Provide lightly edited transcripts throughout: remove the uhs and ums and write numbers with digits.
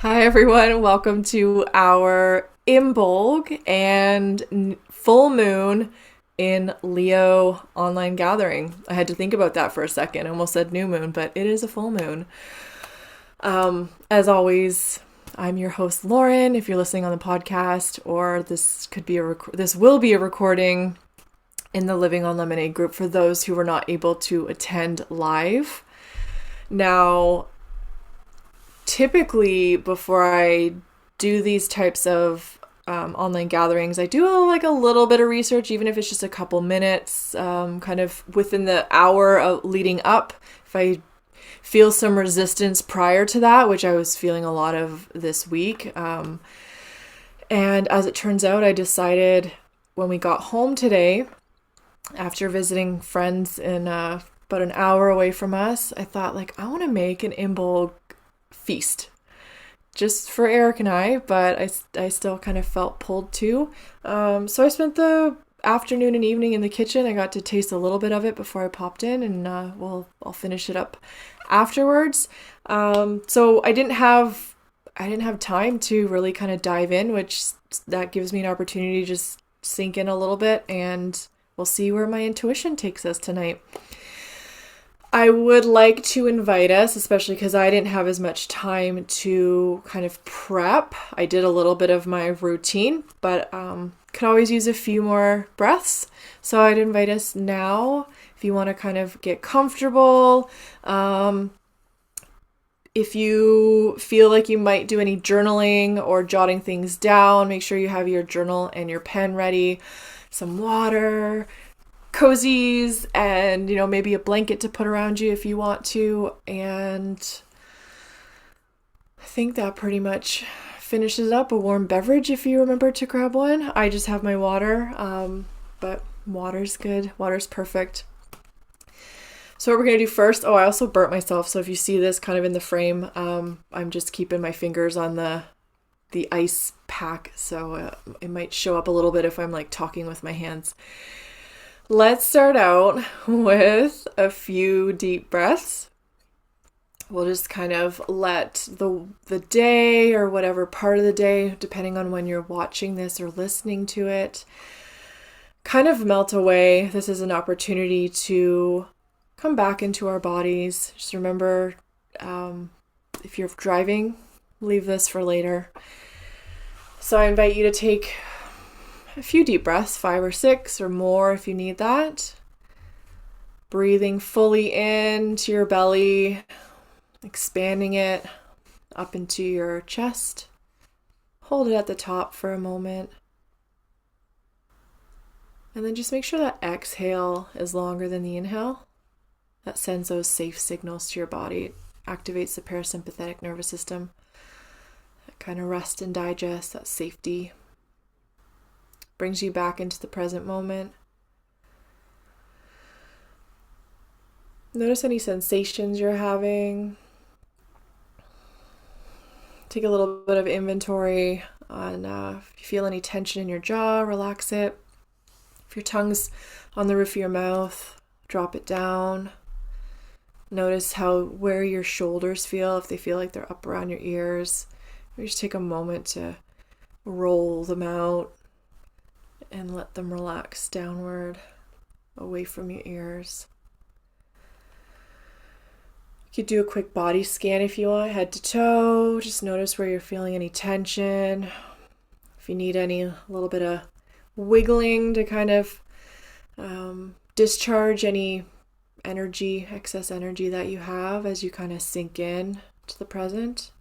Hi everyone, welcome to our Imbolc and full moon in Leo online gathering. I had to think about that for a second. I almost said new moon, but it is a full moon. As always, I'm your host Lauren. If you're listening on the podcast, or this will be a recording in the Living on Lemonade group for those who were not able to attend live. Now, typically before I do these types of online gatherings, I do a little bit of research, even if it's just a couple minutes, kind of within the hour of leading up. If I feel some resistance prior to that, which I was feeling a lot of this week. And as it turns out, I decided when we got home today, after visiting friends in about an hour away from us, I thought I want to make an Imbolc feast just for Eric and I, but I still kind of felt pulled too. So I spent the afternoon and evening in the kitchen. I got to taste a little bit of it before I popped in, and I'll finish it up afterwards. So I didn't have time to really kind of dive in, which that gives me an opportunity to just sink in a little bit, and we'll see where my intuition takes us tonight. I would like to invite us, especially because I didn't have as much time to kind of prep. I did a little bit of my routine, but could always use a few more breaths. So I'd invite us now, if you want to kind of get comfortable. If you feel like you might do any journaling or jotting things down, make sure you have your journal and your pen ready, some water, cozies, and maybe a blanket to put around you if you want to. And I think that pretty much finishes up. A warm beverage if you remember to grab one. I just have my water, but water's good. Water's perfect. So what we're going to do first, I also burnt myself, so if you see this kind of in the frame, I'm just keeping my fingers on the ice pack, so it might show up a little bit if I'm talking with my hands. Let's start out with a few deep breaths. We'll just kind of let the day, or whatever part of the day, depending on when you're watching this or listening to it, kind of melt away. This is an opportunity to come back into our bodies. Just remember, if you're driving, leave this for later. So I invite you to take a few deep breaths, 5 or 6 or more if you need that. Breathing fully into your belly, expanding it up into your chest. Hold it at the top for a moment. And then just make sure that exhale is longer than the inhale. That sends those safe signals to your body. It activates the parasympathetic nervous system. That kind of rest and digest, that safety. Brings you back into the present moment. Notice any sensations you're having. Take a little bit of inventory on if you feel any tension in your jaw, relax it. If your tongue's on the roof of your mouth, drop it down. Notice where your shoulders feel, if they feel like they're up around your ears. Maybe just take a moment to roll them out and let them relax downward, away from your ears. You could do a quick body scan if you want, head to toe. Just notice where you're feeling any tension. If you need a little bit of wiggling to kind of discharge any excess energy that you have as you kind of sink in to the present.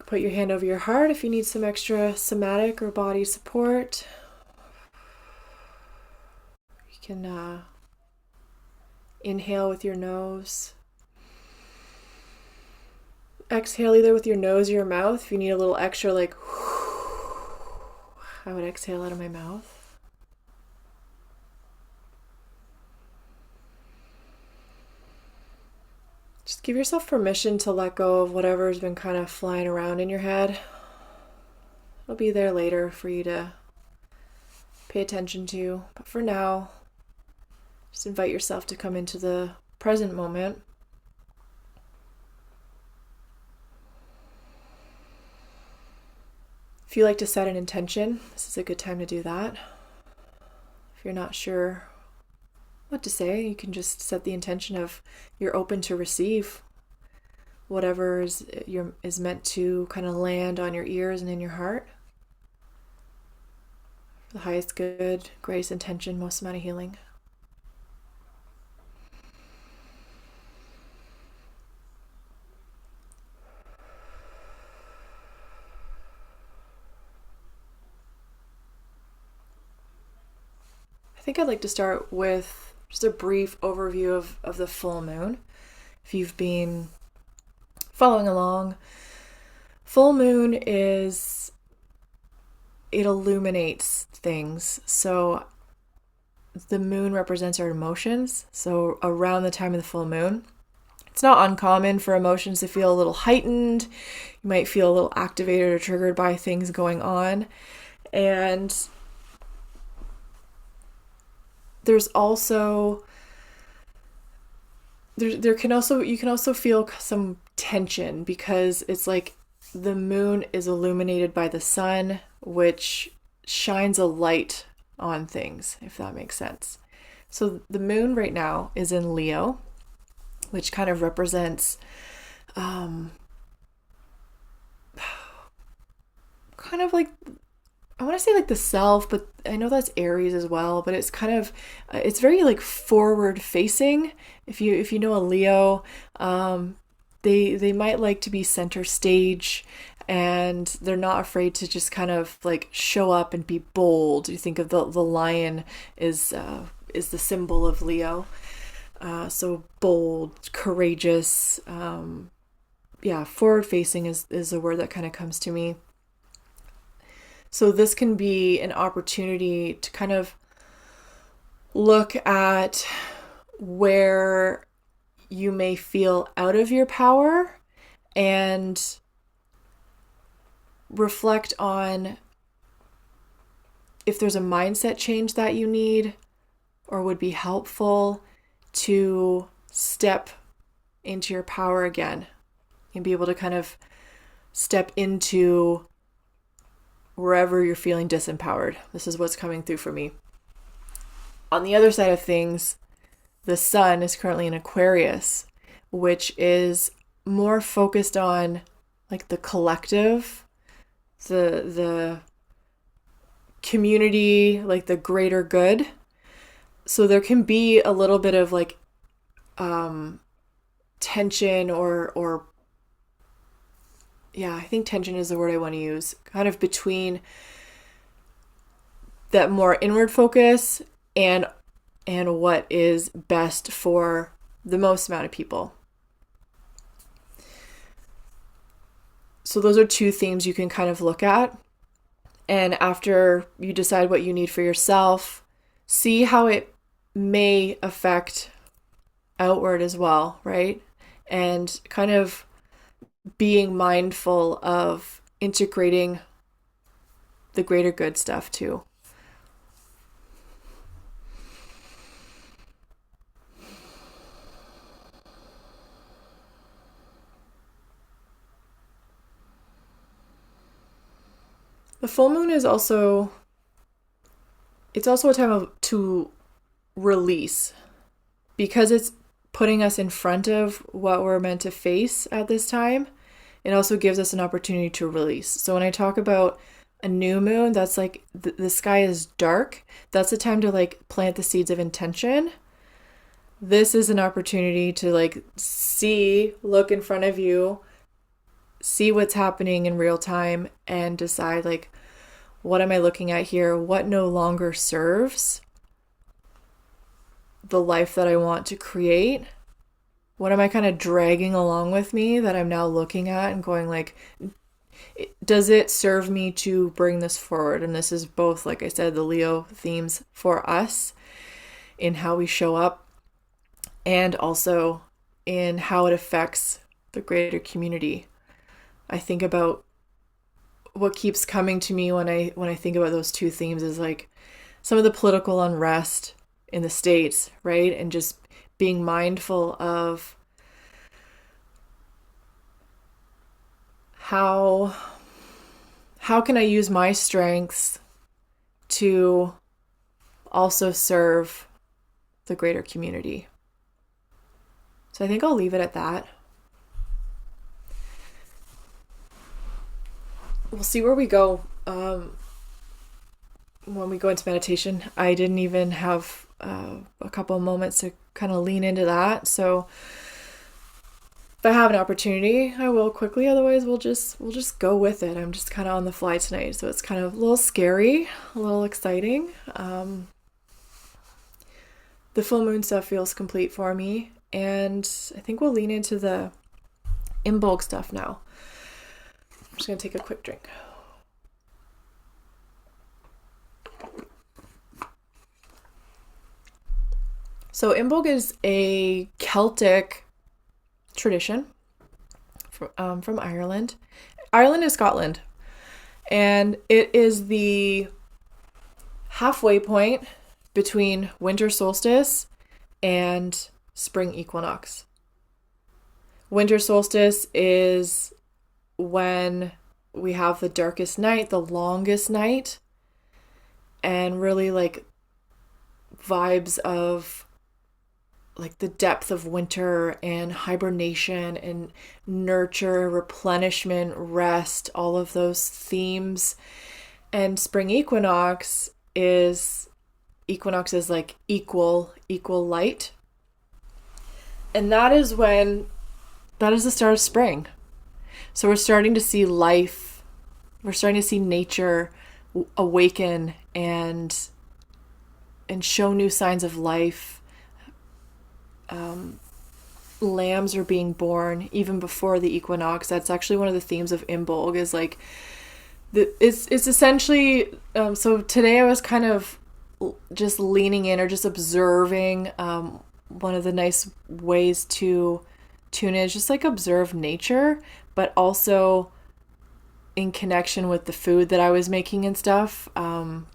Put your hand over your heart if you need some extra somatic or body support. You can inhale with your nose. Exhale either with your nose or your mouth. If you need a little extra, I would exhale out of my mouth. Just give yourself permission to let go of whatever's been kind of flying around in your head. It'll be there later for you to pay attention to. But for now, just invite yourself to come into the present moment. If you like to set an intention, this is a good time to do that. If you're not sure what to say, you can just set the intention of you're open to receive whatever is meant to kind of land on your ears and in your heart. The highest good, greatest intention, most amount of healing. I think I'd like to start with just a brief overview of the full moon. If you've been following along, full moon it illuminates things. So the moon represents our emotions. So around the time of the full moon, it's not uncommon for emotions to feel a little heightened. You might feel a little activated or triggered by things going on. And there's also you can also feel some tension, because it's like the moon is illuminated by the sun, which shines a light on things, if that makes sense. So the moon right now is in Leo, which kind of represents kind of like, I want to say like the self, but I know that's Aries as well, but it's kind of, it's very like forward facing. If you know a Leo, they might like to be center stage, and they're not afraid to just kind of like show up and be bold. You think of the lion is the symbol of Leo. So bold, courageous, forward facing is a word that kind of comes to me. So this can be an opportunity to kind of look at where you may feel out of your power and reflect on if there's a mindset change that you need or would be helpful to step into your power again and be able to kind of step into wherever you're feeling disempowered. This is what's coming through for me. On the other side of things, the sun is currently in Aquarius, which is more focused on like the collective, the community, like the greater good. So there can be a little bit of like tension or I think tension is the word I want to use, kind of between that more inward focus and what is best for the most amount of people. So those are two themes you can kind of look at. And after you decide what you need for yourself, see how it may affect outward as well, right? And kind of being mindful of integrating the greater good stuff too. The full moon is also a time to release, because it's putting us in front of what we're meant to face at this time. It also gives us an opportunity to release. So when I talk about a new moon, that's like the sky is dark. That's the time to like plant the seeds of intention. This is an opportunity to like look in front of you, see what's happening in real time, and decide like, what am I looking at here? What no longer serves the life that I want to create? What am I kind of dragging along with me that I'm now looking at and going like, does it serve me to bring this forward? And this is both, like I said, the Leo themes for us in how we show up and also in how it affects the greater community. I think about what keeps coming to me when I think about those two themes is like some of the political unrest in the States, right? And just being mindful of how how can I use my strengths to also serve the greater community? So I think I'll leave it at that. We'll see where we go when we go into meditation. I didn't even have a couple of moments to kind of lean into that. So if I have an opportunity, I will quickly. Otherwise, we'll just go with it. I'm just kind of on the fly tonight, so it's kind of a little scary, a little exciting. The full moon stuff feels complete for me, and I think we'll lean into the Imbolc stuff now. I'm just gonna take a quick drink. So Imbolc is a Celtic tradition from Ireland. Ireland is Scotland. And it is the halfway point between winter solstice and spring equinox. Winter solstice is when we have the darkest night, the longest night, and really like vibes of like the depth of winter and hibernation and nurture, replenishment, rest, all of those themes. And spring equinox is like equal light. And that is the start of spring. So we're starting to see life, we're starting to see nature awaken and show new signs of life. Lambs are being born even before the equinox. That's actually one of the themes of Imbolc, is like it's essentially so today I was kind of just leaning in or just observing. One of the nice ways to tune in is just like observe nature, but also in connection with the food that I was making and stuff, and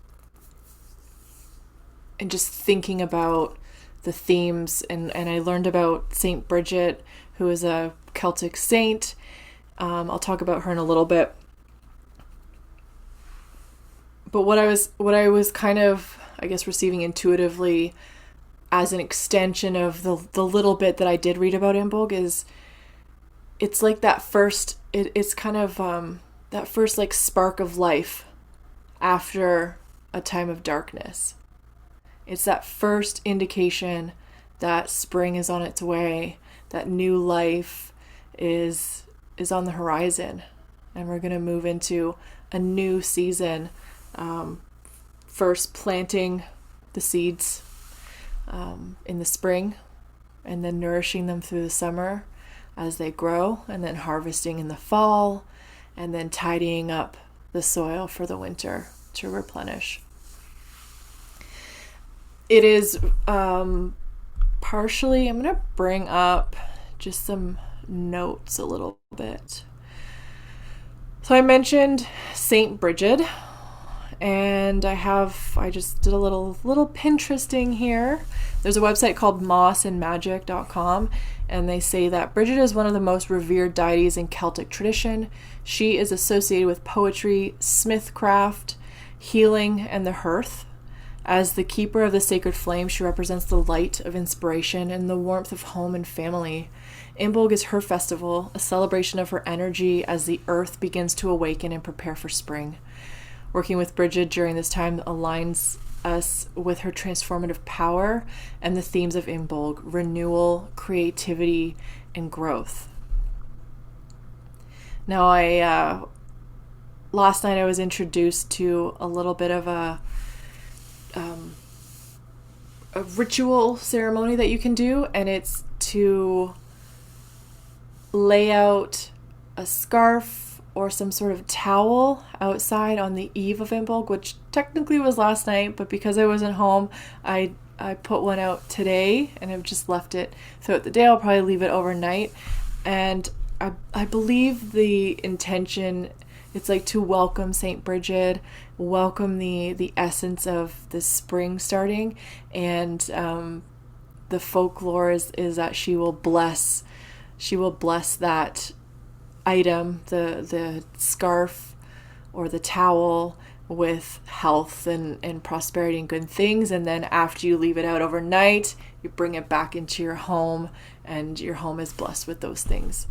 just thinking about the themes, and I learned about Saint Bridget, who is a Celtic saint. I'll talk about her in a little bit. But what I was kind of, I guess, receiving intuitively as an extension of the little bit that I did read about Imbolc is it's like that first, it's kind of that first like spark of life after a time of darkness. It's that first indication that spring is on its way, that new life is on the horizon, and we're going to move into a new season. First planting the seeds in the spring, and then nourishing them through the summer as they grow, and then harvesting in the fall, and then tidying up the soil for the winter to replenish. It is partially, I'm going to bring up just some notes a little bit. So I mentioned Saint Bridget, and I just did a little Pinteresting here. There's a website called mossandmagic.com, and they say that Bridget is one of the most revered deities in Celtic tradition. She is associated with poetry, smithcraft, healing, and the hearth. As the keeper of the sacred flame, she represents the light of inspiration and the warmth of home and family. Imbolc is her festival, a celebration of her energy as the earth begins to awaken and prepare for spring. Working with Bridget during this time aligns us with her transformative power and the themes of Imbolc: renewal, creativity, and growth. Now, last night I was introduced to a little bit of a ritual ceremony that you can do, and it's to lay out a scarf or some sort of towel outside on the eve of Imbolc, which technically was last night, but because I wasn't home, I put one out today, and I've just left it throughout the day. I'll probably leave it overnight, and I believe the intention, it's like to welcome Saint Bridget, welcome the essence of the spring starting, and the folklore is that she will bless that item, the scarf, or the towel with health and prosperity and good things. And then after you leave it out overnight, you bring it back into your home, and your home is blessed with those things.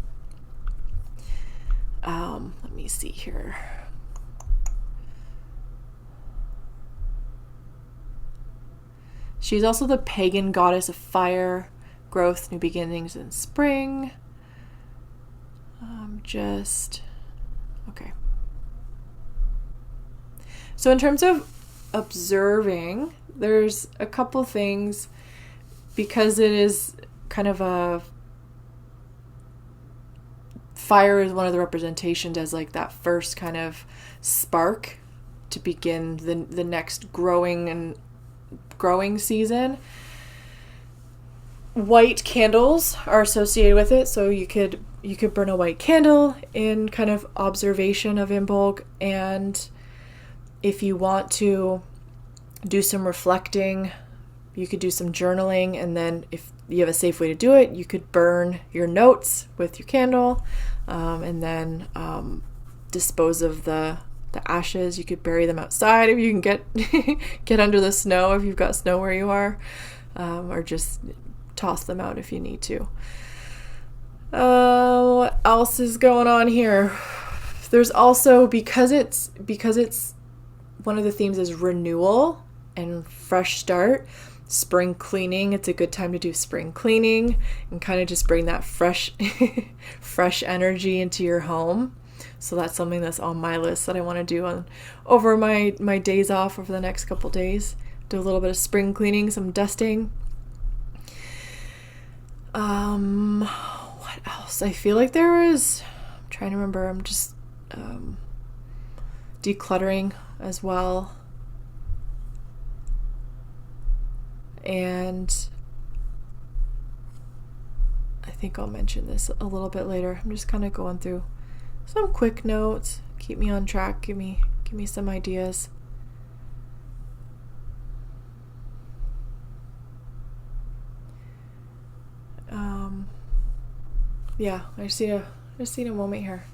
Let me see here. She's also the pagan goddess of fire, growth, new beginnings, and spring. Okay. So in terms of observing, there's a couple things, because it is kind of a fire is one of the representations as like that first kind of spark to begin the next growing season. White candles are associated with it, so you could burn a white candle in kind of observation of Imbolc. And if you want to do some reflecting, you could do some journaling, and then if you have a safe way to do it, you could burn your notes with your candle, and then dispose of the ashes. You could bury them outside if you can get under the snow, if you've got snow where you are, or just toss them out if you need to. What else is going on here? There's also, because it's one of the themes is renewal and fresh start, spring cleaning. It's a good time to do spring cleaning and kind of just bring that fresh energy into your home. So that's something that's on my list that I want to do over my days off over the next couple days. Do a little bit of spring cleaning, some dusting. What else? I feel like I'm trying to remember. I'm just decluttering as well. And I think I'll mention this a little bit later. I'm just kind of going through some quick notes. Keep me on track. Give me some ideas. Yeah, I just need a moment here.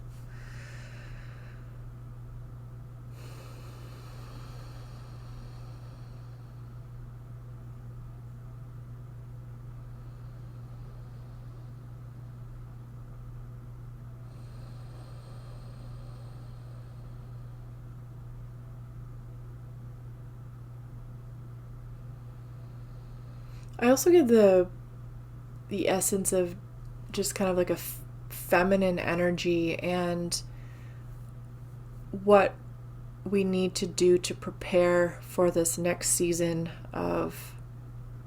I also get the essence of just kind of like a feminine energy and what we need to do to prepare for this next season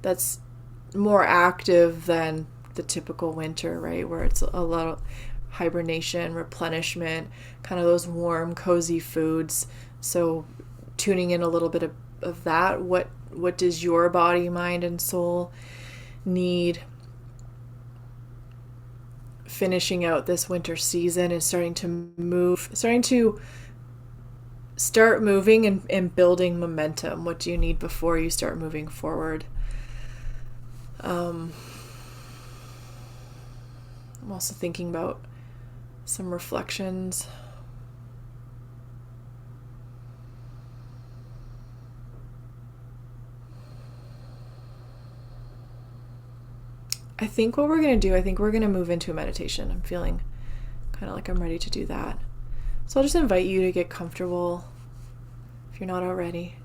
that's more active than the typical winter, right? Where it's a lot of hibernation, replenishment, kind of those warm, cozy foods. So tuning in a little bit of that. What does your body, mind, and soul need? Finishing out this winter season and starting to start moving and building momentum. What do you need before you start moving forward? I'm also thinking about some reflections. I think what we're going to do, we're going to move into a meditation. I'm feeling kind of like I'm ready to do that. So I'll just invite you to get comfortable if you're not already.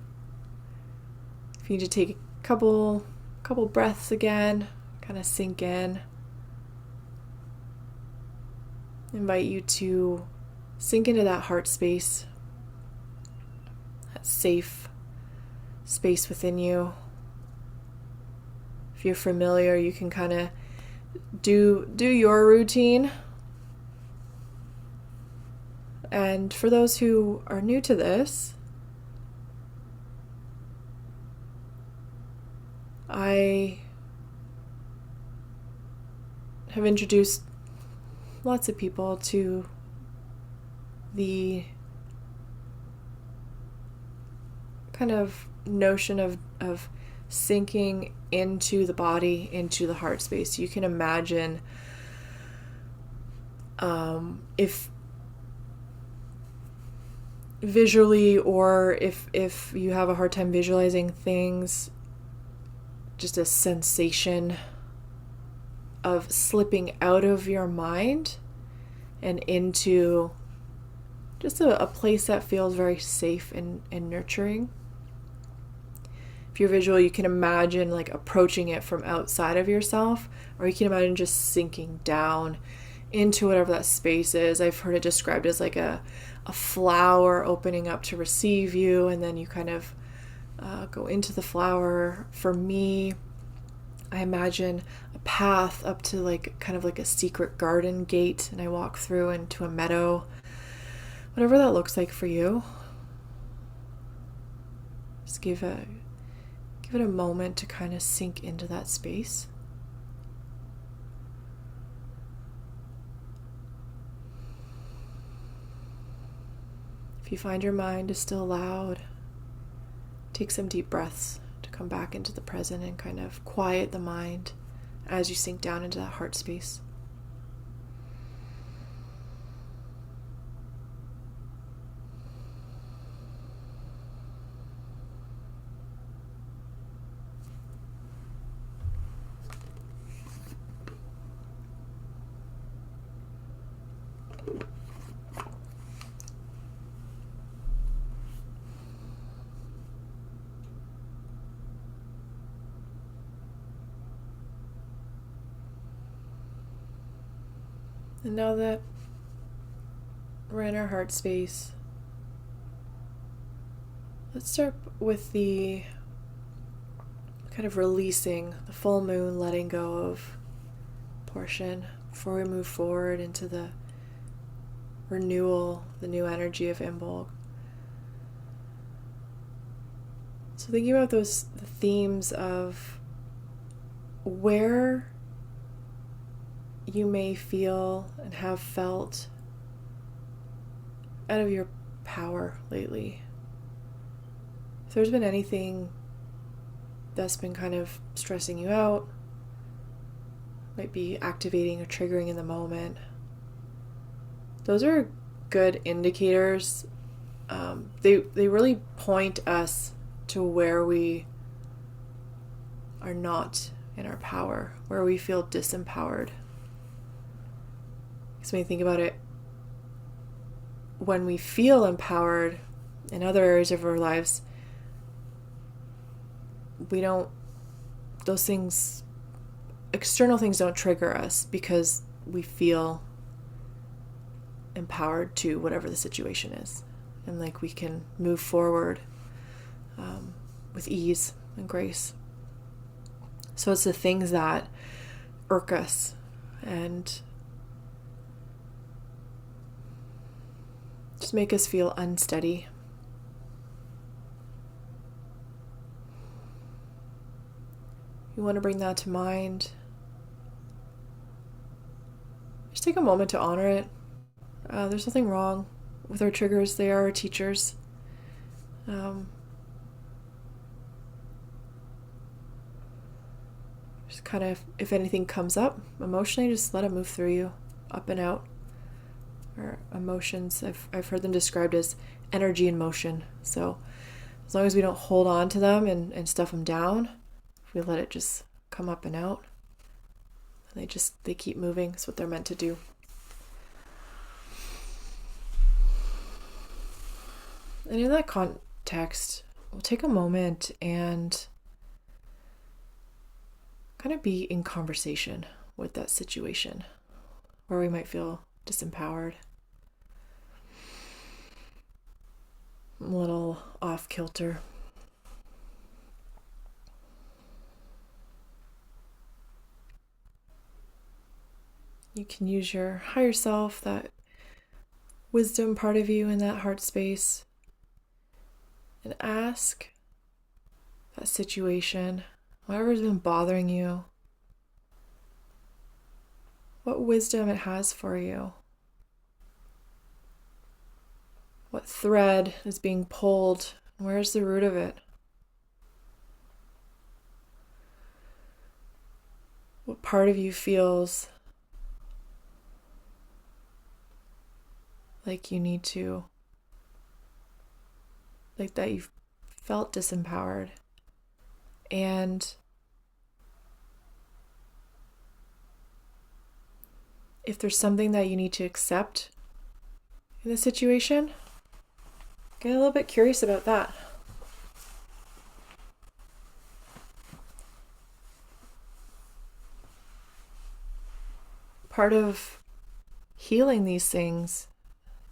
If you need to take a couple breaths again, kind of sink in. I invite you to sink into that heart space, that safe space within you. If you're familiar, you can kind of do your routine. And for those who are new to this, I have introduced lots of people to the kind of notion of sinking into the body, into the heart space. You can imagine visually, or if you have a hard time visualizing things, just a sensation of slipping out of your mind and into just a place that feels very safe and nurturing. If you're visual, you can imagine like approaching it from outside of yourself, or you can imagine just sinking down into whatever that space is. I've heard it described as like a flower opening up to receive you, and then you kind of go into the flower. For me, I imagine a path up to like kind of like a secret garden gate, and I walk through into a meadow. Whatever that looks like for you, just give it a moment to kind of sink into that space. If you find your mind is still loud, take some deep breaths to come back into the present and kind of quiet the mind as you sink down into that heart space. And now that we're in our heart space, let's start with the kind of releasing the full moon, letting go of portion before we move forward into the renewal, the new energy of Imbolc. So thinking about the themes of where you may feel and have felt out of your power lately. If there's been anything that's been kind of stressing you out, might be activating or triggering in the moment, those are good indicators. They really point us to where we are not in our power, where we feel disempowered. Because when you think about it, when we feel empowered in other areas of our lives, those things, external things don't trigger us because we feel empowered to whatever the situation is. And like we can move forward with ease and grace. So it's the things that irk us and just make us feel unsteady. You want to bring that to mind. Just take a moment to honor it. There's nothing wrong with our triggers. They are our teachers. Just kind of, if anything comes up emotionally, just let it move through you, up and out. Or emotions, I've heard them described as energy in motion. So as long as we don't hold on to them and stuff them down, if we let it just come up and out, and they keep moving. It's what they're meant to do. And in that context, we'll take a moment and kind of be in conversation with that situation where we might feel disempowered, a little off kilter. You can use your higher self, that wisdom part of you in that heart space, and ask that situation, whatever's been bothering you, what wisdom it has for you. What thread is being pulled? Where's the root of it? What part of you feels like you need to like that you felt disempowered. And if there's something that you need to accept in the situation, get a little bit curious about that. Part of healing these things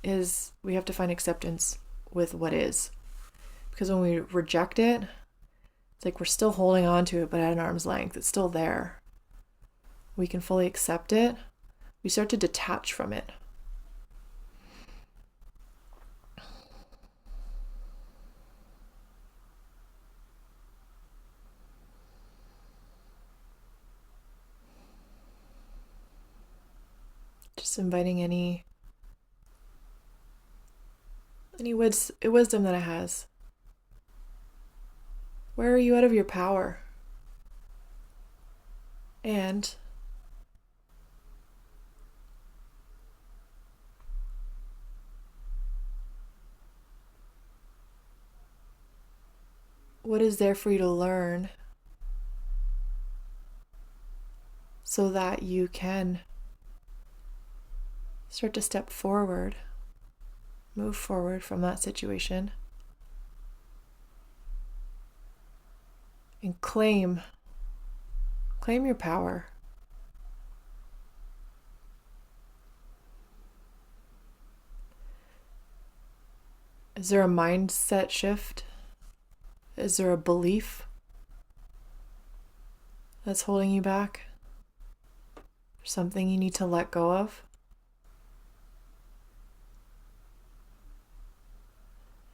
is we have to find acceptance with what is. Because when we reject it, it's like we're still holding on to it, but at an arm's length. It's still there. We can fully accept it. We start to detach from it. Just inviting any wisdom that it has. Where are you out of your power? And what is there for you to learn so that you can start to step forward, move forward from that situation, and claim your power. Is there a mindset shift? Is there a belief that's holding you back? Something you need to let go of?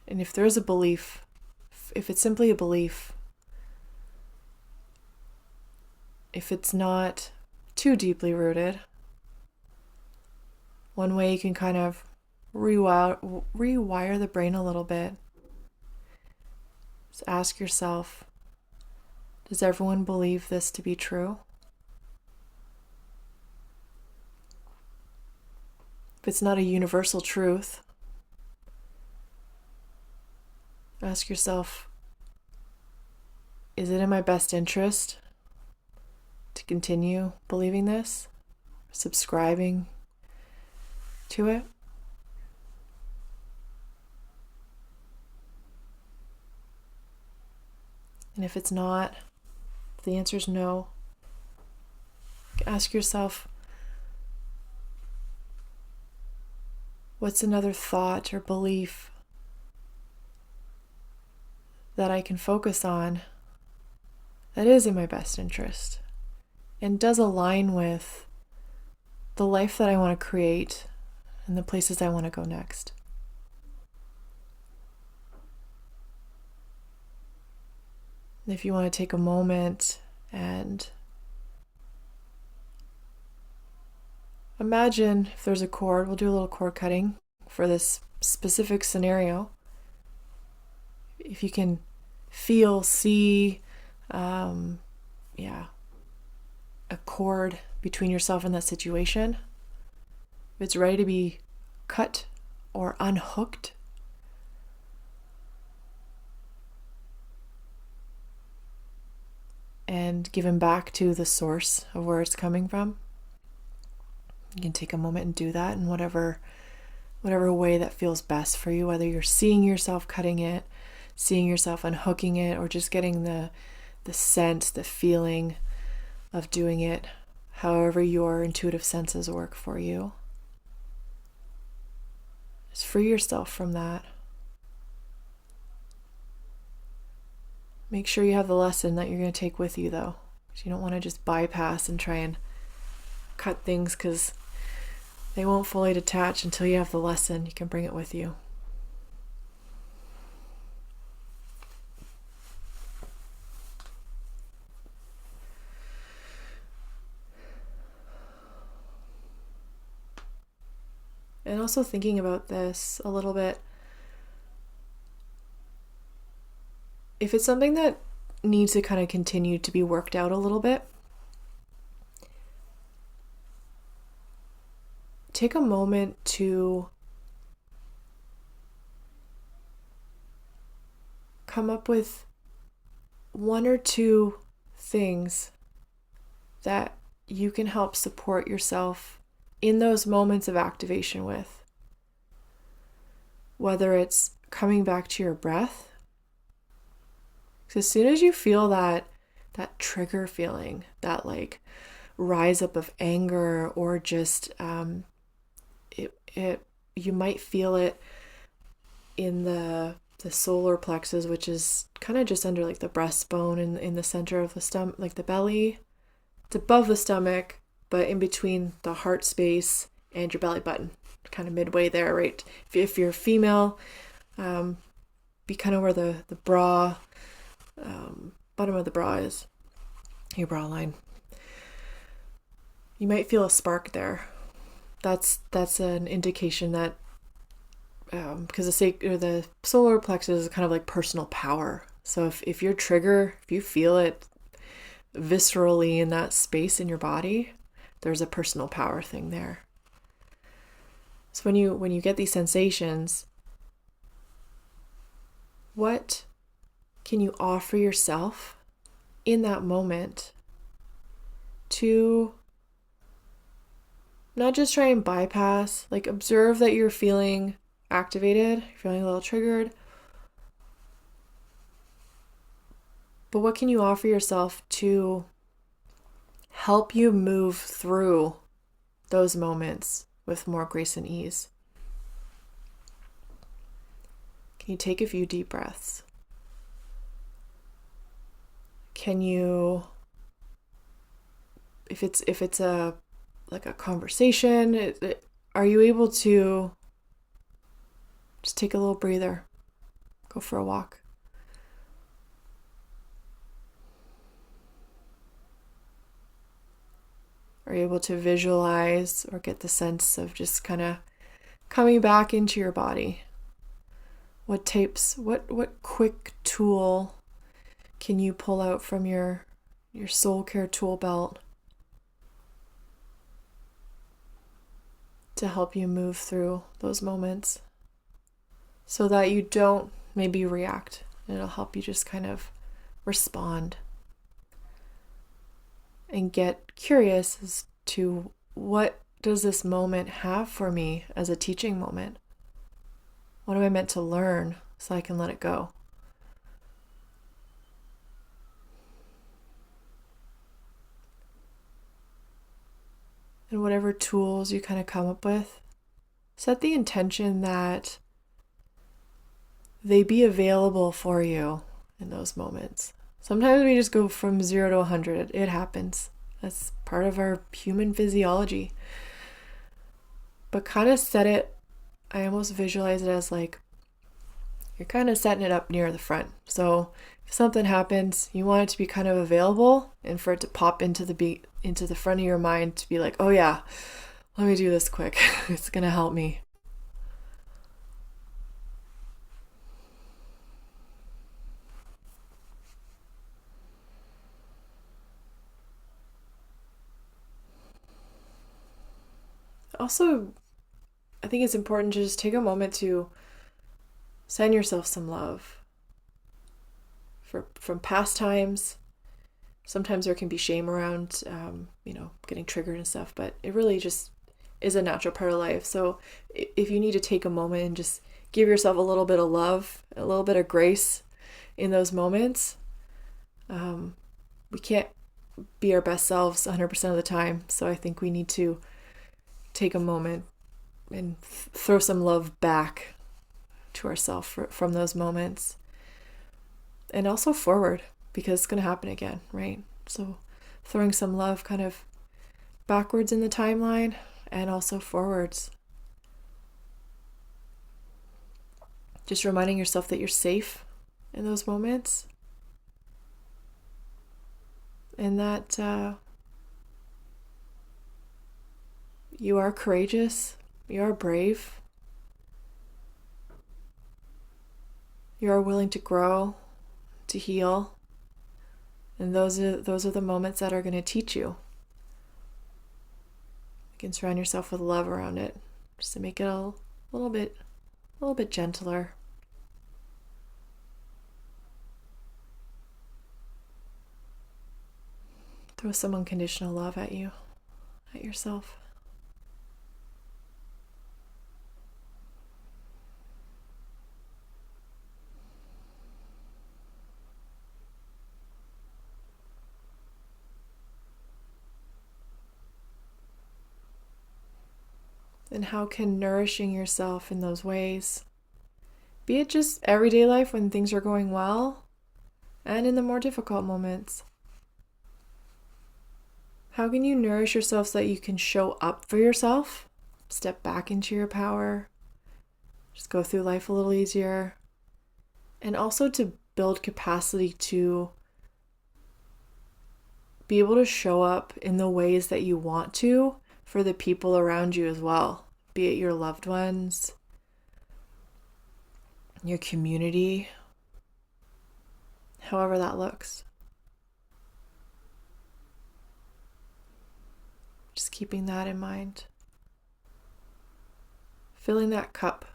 And if there is a belief, if it's simply a belief, if it's not too deeply rooted, one way you can kind of rewire the brain a little bit is ask yourself, does everyone believe this to be true? If it's not a universal truth, ask yourself, is it in my best interest to continue believing this, subscribing to it? And if it's not, if the answer is no, ask yourself, what's another thought or belief that I can focus on that is in my best interest and does align with the life that I want to create and the places I want to go next? And if you want to take a moment and imagine if there's a cord, we'll do a little cord cutting for this specific scenario. If you can feel, see, a cord between yourself and that situation, if it's ready to be cut or unhooked, and given back to the source of where it's coming from, you can take a moment and do that in whatever way that feels best for you, whether you're seeing yourself cutting it, seeing yourself unhooking it, or just getting the sense, the feeling of doing it, however your intuitive senses work for you. Just free yourself from that. Make sure you have the lesson that you're going to take with you, though. You don't want to just bypass and try and cut things because they won't fully detach until you have the lesson. You can bring it with you. And also thinking about this a little bit, if it's something that needs to kind of continue to be worked out a little bit, take a moment to come up with one or two things that you can help support yourself in those moments of activation with. Whether it's coming back to your breath, because as soon as you feel that trigger feeling, that like rise up of anger, or just you might feel it in the solar plexus, which is kind of just under like the breastbone in the center of the stomach, like the belly. It's above the stomach, but in between the heart space and your belly button, kind of midway there, right? If you're female, be kind of where the bra, bottom of the bra is, your bra line. You might feel a spark there. That's an indication that because the solar plexus is kind of like personal power. So if your trigger, if you feel it viscerally in that space in your body, there's a personal power thing there. So when you get these sensations, what can you offer yourself in that moment to not just try and bypass, like observe that you're feeling activated, you're feeling a little triggered, but what can you offer yourself to help you move through those moments with more grace and ease? Can you take a few deep breaths? Can you, if it's a conversation, are you able to just take a little breather, go for a walk? Are you able to visualize or get the sense of just kind of coming back into your body? What quick tool can you pull out from your soul care tool belt to help you move through those moments so that you don't maybe react? It'll help you just kind of respond and get curious as to what does this moment have for me as a teaching moment? What am I meant to learn so I can let it go? And whatever tools you kind of come up with, set the intention that they be available for you in those moments. Sometimes we just go from 0 to 100. It happens. That's part of our human physiology. But kind of set it, I almost visualize it as like you're kind of setting it up near the front. So if something happens, you want it to be kind of available and for it to pop into the front of your mind to be like, oh yeah, let me do this quick. It's going to help me. Also, I think it's important to just take a moment to send yourself some love from past times. Sometimes there can be shame around, getting triggered and stuff, but it really just is a natural part of life. So if you need to take a moment and just give yourself a little bit of love, a little bit of grace in those moments, we can't be our best selves 100% of the time. So I think we need to take a moment and throw some love back to ourselves from those moments, and also forward, because it's going to happen again, right? So throwing some love kind of backwards in the timeline and also forwards. Just reminding yourself that you're safe in those moments, and that you are courageous, you are brave, you are willing to grow, to heal, and those are the moments that are going to teach you. You can surround yourself with love around it, just to make it a little bit gentler. Throw some unconditional love at you, at yourself. And how can nourishing yourself in those ways, be it just everyday life when things are going well, and in the more difficult moments, how can you nourish yourself so that you can show up for yourself, step back into your power, just go through life a little easier, and also to build capacity to be able to show up in the ways that you want to for the people around you as well, be it your loved ones, your community, however that looks. Just keeping that in mind. Filling that cup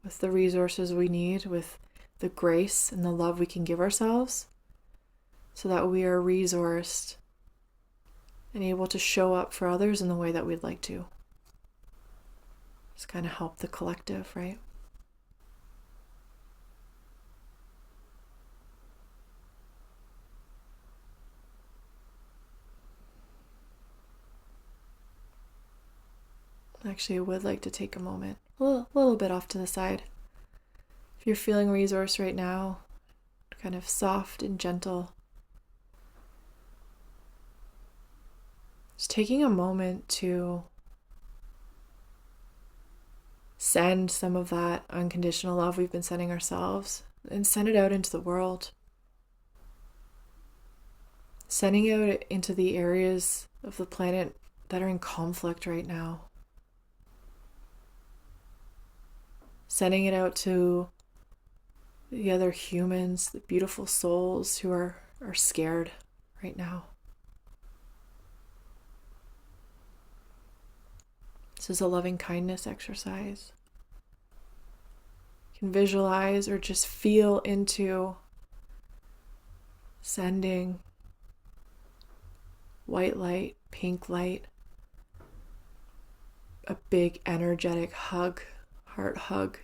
with the resources we need, with the grace and the love we can give ourselves, so that we are resourced and able to show up for others in the way that we'd like to. Just kind of help the collective, right? Actually, I would like to take a moment, a little bit off to the side. If you're feeling resourced right now, kind of soft and gentle, just taking a moment to send some of that unconditional love we've been sending ourselves and send it out into the world. Sending out into the areas of the planet that are in conflict right now. Sending it out to the other humans, the beautiful souls who are scared right now. This is a loving kindness exercise. You can visualize or just feel into sending white light, pink light, a big energetic hug, heart hug,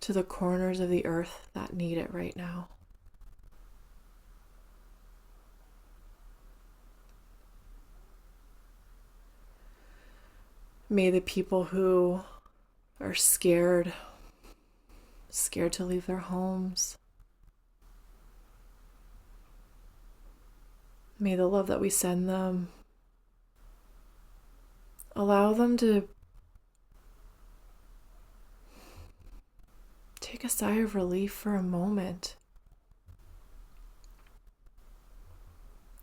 to the corners of the earth that need it right now. May the people who are scared to leave their homes, may the love that we send them allow them to take a sigh of relief for a moment.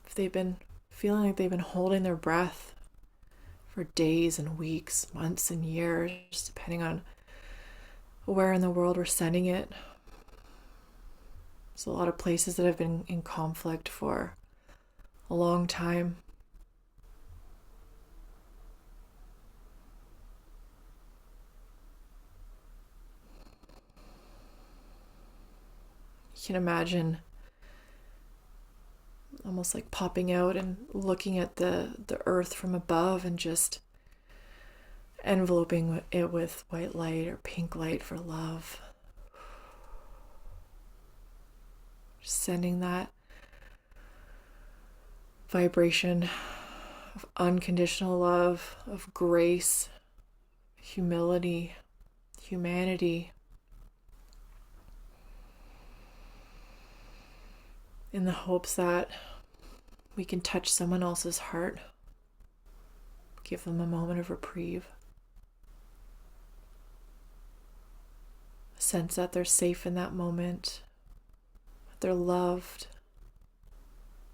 If they've been feeling like they've been holding their breath for days and weeks, months and years, depending on where in the world we're sending it. There's a lot of places that have been in conflict for a long time. You can imagine almost like popping out and looking at the earth from above and just enveloping it with white light or pink light for love. Just sending that vibration of unconditional love, of grace, humility, humanity, in the hopes that we can touch someone else's heart, give them a moment of reprieve, a sense that they're safe in that moment, that they're loved,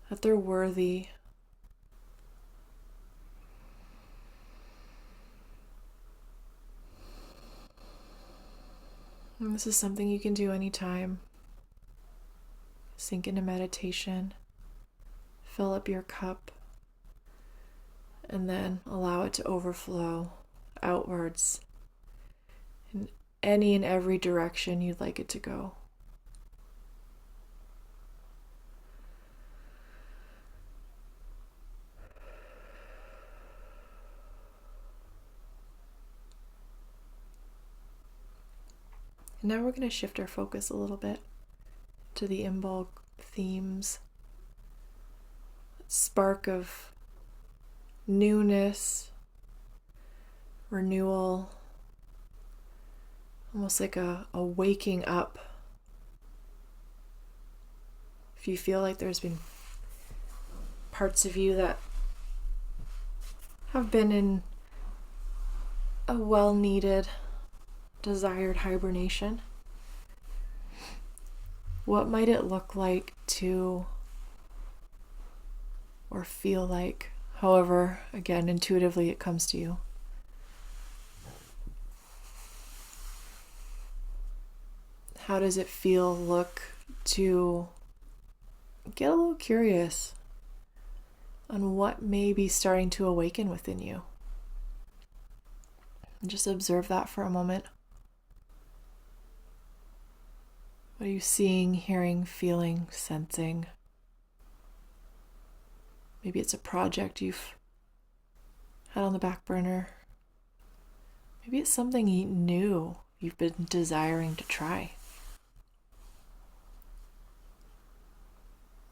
that they're worthy. And this is something you can do anytime. Sink into meditation, fill up your cup, and then allow it to overflow outwards in any and every direction you'd like it to go. And now we're going to shift our focus a little bit to the Imbolc themes. Spark of newness, renewal, almost like a waking up. If you feel like there's been parts of you that have been in a well-needed, desired hibernation, what might it look like to, or feel like, however, again, intuitively it comes to you? How does it feel, look, to get a little curious on what may be starting to awaken within you? And just observe that for a moment. What are you seeing, hearing, feeling, sensing? Maybe it's a project you've had on the back burner. Maybe it's something new you've been desiring to try.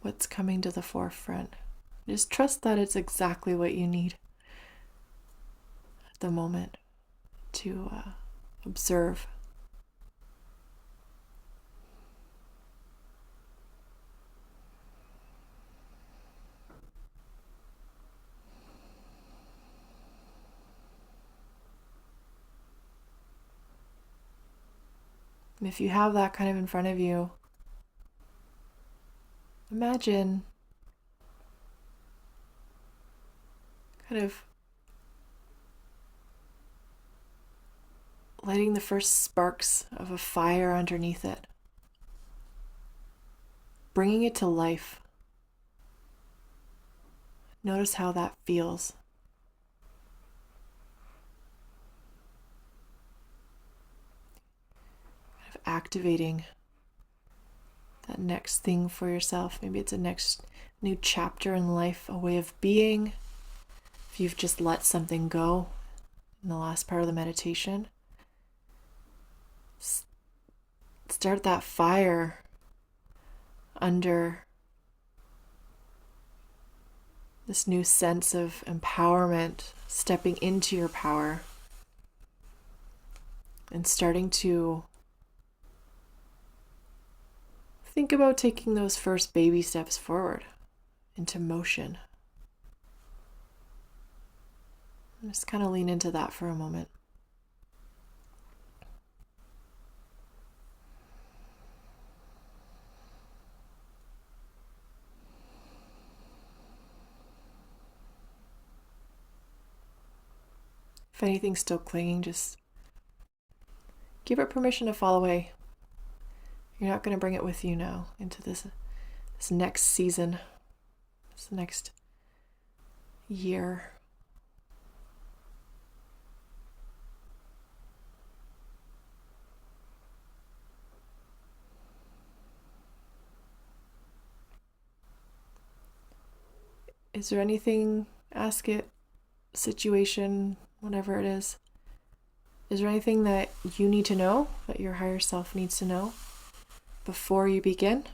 What's coming to the forefront? Just trust that it's exactly what you need at the moment to observe. And if you have that kind of in front of you, imagine kind of lighting the first sparks of a fire underneath it, bringing it to life. Notice how that feels. Kind of activating that next thing for yourself. Maybe it's a next new chapter in life, a way of being. If you've just let something go in the last part of the meditation, start that fire under this new sense of empowerment, stepping into your power and starting to think about taking those first baby steps forward into motion. Just kind of lean into that for a moment. If anything's still clinging, just give it permission to fall away. You're not going to bring it with you now into this next season, this next year. Is there anything, ask it, situation, whatever it is there anything that you need to know, that your higher self needs to know before you begin,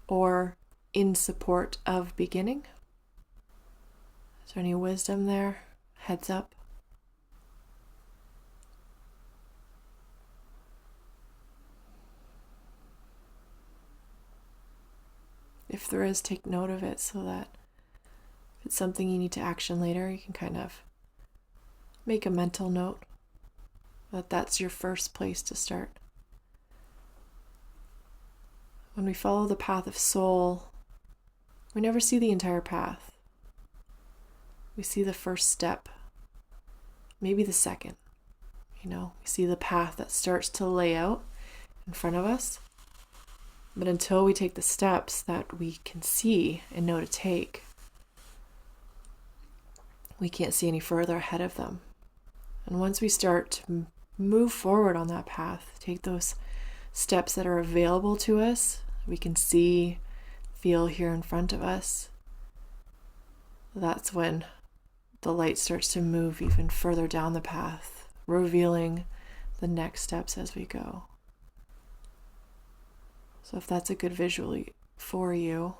or in support of beginning? Is there any wisdom there? Heads up. If there is, take note of it so that if it's something you need to action later, you can kind of make a mental note that that's your first place to start. When we follow the path of soul, we never see the entire path. We see the first step, maybe the second. We see the path that starts to lay out in front of us. But until we take the steps that we can see and know to take, we can't see any further ahead of them. And once we start to move forward on that path, take those steps that are available to us, we can see, feel here in front of us, that's when the light starts to move even further down the path, revealing the next steps as we go. So if that's a good visual for you,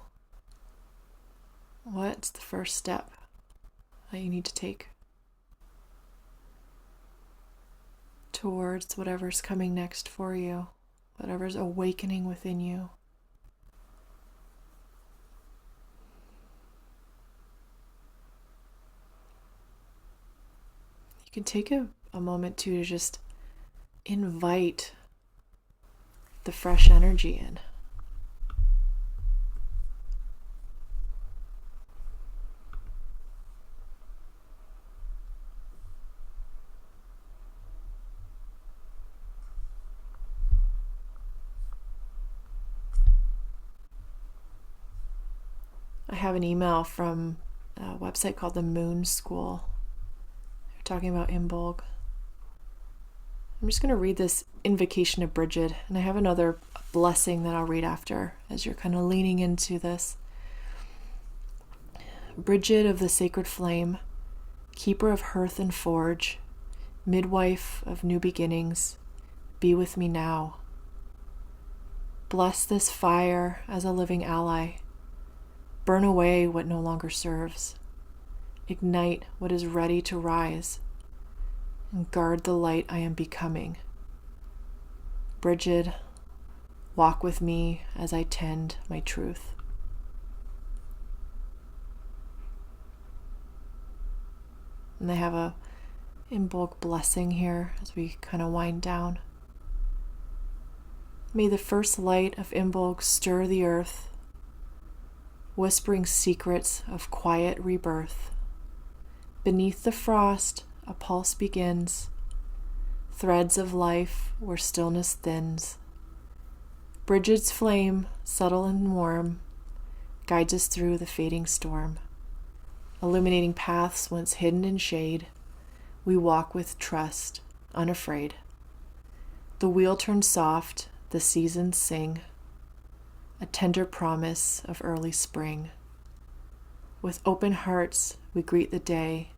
what's the first step that you need to take towards whatever's coming next for you, whatever's awakening within you? You can take a moment to just invite the fresh energy in. I have an email from a website called the Moon School. They're talking about Imbolc. I'm just going to read this invocation of Bridget, and I have another blessing that I'll read after as you're kind of leaning into this. Bridget of the sacred flame, keeper of hearth and forge, midwife of new beginnings, be with me now. Bless this fire as a living ally. Burn away what no longer serves. Ignite what is ready to rise. And guard the light I am becoming. Bridget, walk with me as I tend my truth. And I have a Imbolc blessing here as we kind of wind down. May the first light of Imbolc stir the earth, whispering secrets of quiet rebirth. Beneath the frost, a pulse begins, threads of life where stillness thins. Bridget's flame, subtle and warm, guides us through the fading storm. Illuminating paths once hidden in shade, we walk with trust, unafraid. The wheel turns soft, the seasons sing, a tender promise of early spring. With open hearts, we greet the day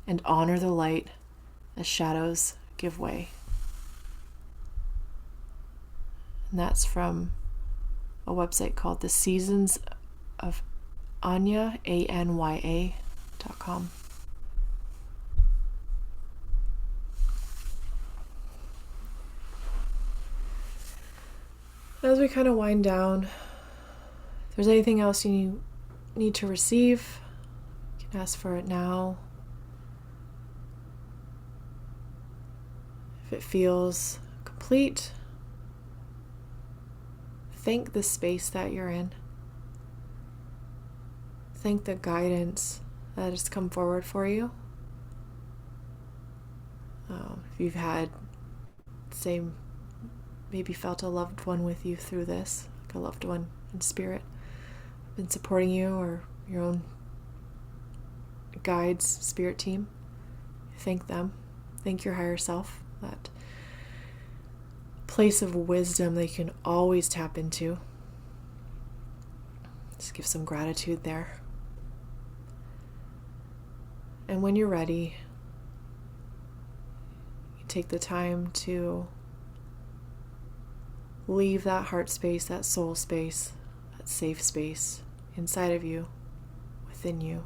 and honor the light as shadows give way. And that's from a website called The Seasons of Anya, ANYA.com. As we kind of wind down, if there's anything else you need to receive, you can ask for it now. If it feels complete, thank the space that you're in. Thank the guidance that has come forward for you. If you've had, maybe felt a loved one with you through this, like a loved one in spirit, been supporting you, or your own guides, spirit team, thank them. Thank your higher self, that place of wisdom that you can always tap into. Just give some gratitude there. And when you're ready, you take the time to leave that heart space, that soul space, that safe space inside of you, within you,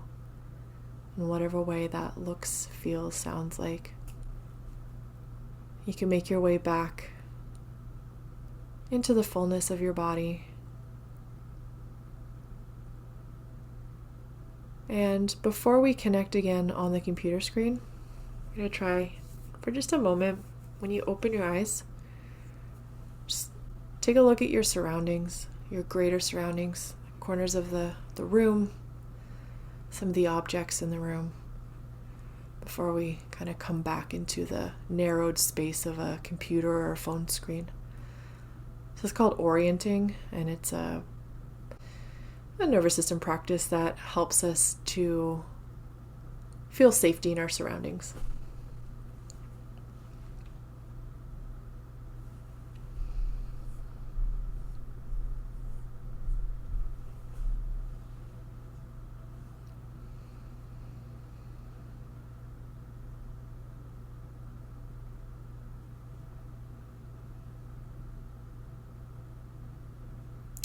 in whatever way that looks, feels, sounds like. You can make your way back into the fullness of your body. And before we connect again on the computer screen, I'm going to try for just a moment, when you open your eyes, just take a look at your surroundings, your greater surroundings, corners of the room, some of the objects in the room, before we kind of come back into the narrowed space of a computer or a phone screen. So it's called orienting, and it's a nervous system practice that helps us to feel safety in our surroundings.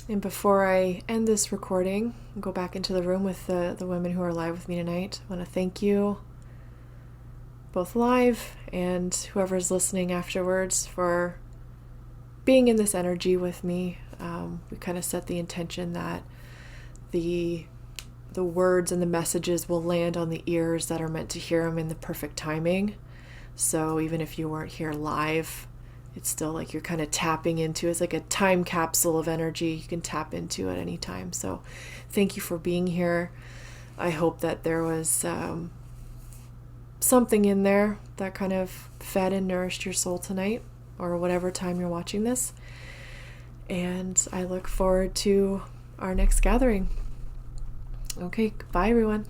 And before I end this recording and go back into the room with the women who are live with me tonight, I want to thank you, both live and whoever's listening afterwards, for being in this energy with me. We kind of set the intention that the words and the messages will land on the ears that are meant to hear them in the perfect timing. So even if you weren't here live, it's still like you're kind of tapping into, it's like a time capsule of energy you can tap into at any time. So thank you for being here. I hope that there was something in there that kind of fed and nourished your soul tonight, or whatever time you're watching this. And I look forward to our next gathering. Okay, bye everyone.